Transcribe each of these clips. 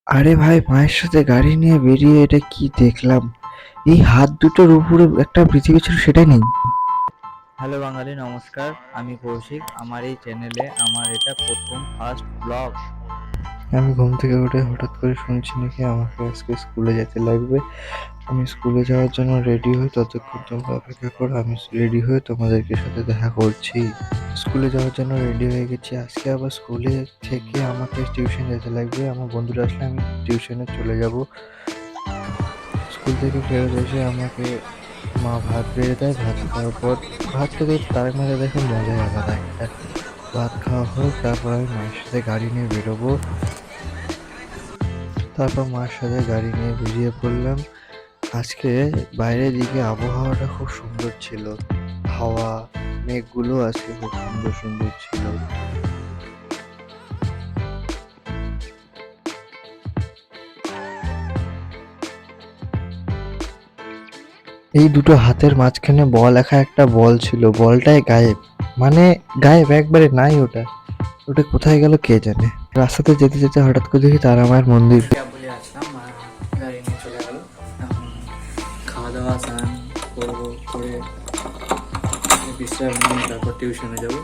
আরে ভাই, মায়ের সাথে গাড়ি নিয়ে বেরিয়ে এটা কি দেখলাম! এই হাত দুটোর উপরে একটা পৃথিবী ছিল, সেটা নেই। হ্যালো বাঙালি, নমস্কার। আমি কৌশিক। আমার এই চ্যানেলে আমার এটা প্রথম ফার্স্ট ব্লগ। আমি ঘুম থেকে উঠে হঠাৎ করে শুনছি নাকি আমাকে আজকে স্কুলে যেতে লাগবে। আমি স্কুলে যাওয়ার জন্য রেডি হই, ততক্ষণ তোমরা অপেক্ষা করো। আমি রেডি হয়ে তোমাদেরকে সাথে দেখা করছি। স্কুলে যাওয়ার জন্য রেডি হয়ে গেছি। আজকে আবার স্কুলে থেকে আমাকে টিউশন যেতে লাগবে। আমার বন্ধুরা আসলে আমি টিউশনে চলে যাব। স্কুল থেকে ফেরত এসে আমাকে মা ভাত বেড়ে দেয়। ভাত খাওয়ার পর ভাত খেতে তার মধ্যে দেখো মজাই আলাদা একটা। ভাত খাওয়া হোক, তারপর আমি মায়ের সাথে গাড়ি নিয়ে বেরোবো। তারপর মায়ের সাথে গাড়ি নিয়ে বেরিয়ে পড়লাম। আজকে বাইরের দিকে আবহাওয়াটা খুব সুন্দর ছিল। হাওয়া, মেঘগুলো আজকে খুব সুন্দর সুন্দর ছিল। এই দুটো হাতের মাঝখানে বল লেখা একটা বল ছিল, বলটাই গায়েব। মানে গায়েব, একবারে নাই ওটা। ওটা কোথায় গেল কে জানে। রাস্তাতে যেতে যেতে হঠাৎ করে দেখি তারা মায়ের মন্দির। বলে আসলাম, মা গাড়ি নিয়ে চলে গেল। এখন খাওয়া দাওয়া স্নান করবো, করে বিশ্রাম নিয়ে তারপর টিউশনে যাব।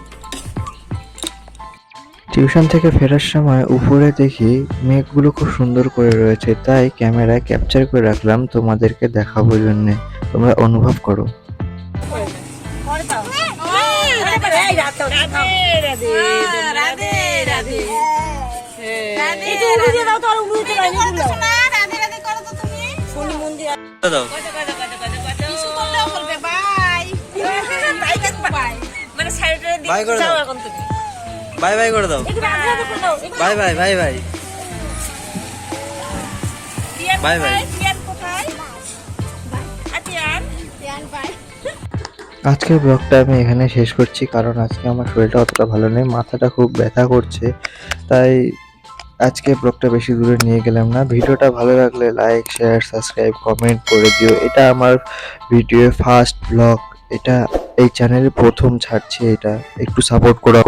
টিউশন থেকে ফেরার সময় উপরে দেখি মেঘগুলো খুব সুন্দর করে রয়েছে, তাই ক্যামেরায় ক্যাপচার করে রাখলাম তোমাদেরকে দেখাবো জন্যে। তোমরা অনুভব করো। বাই বাই করে দাও। Bye bye bye bye bye bye. আজকের ব্লগটা আমি এখানে শেষ করছি, কারণ আজকে আমার শরীরটা অতটা ভালো নেই, মাথাটা খুব ব্যথা করছে। তাই আজকে ব্লগটা বেশি দূরে নিয়ে গেলাম না। ভিডিওটা ভালো লাগলে লাইক, শেয়ার, সাবস্ক্রাইব, কমেন্ট করে দিও। এটা আমার ভিডিও ফার্স্ট ব্লগ। এটা এই চ্যানেলে প্রথম ছাড়ছি। এটা একটু সাপোর্ট করো।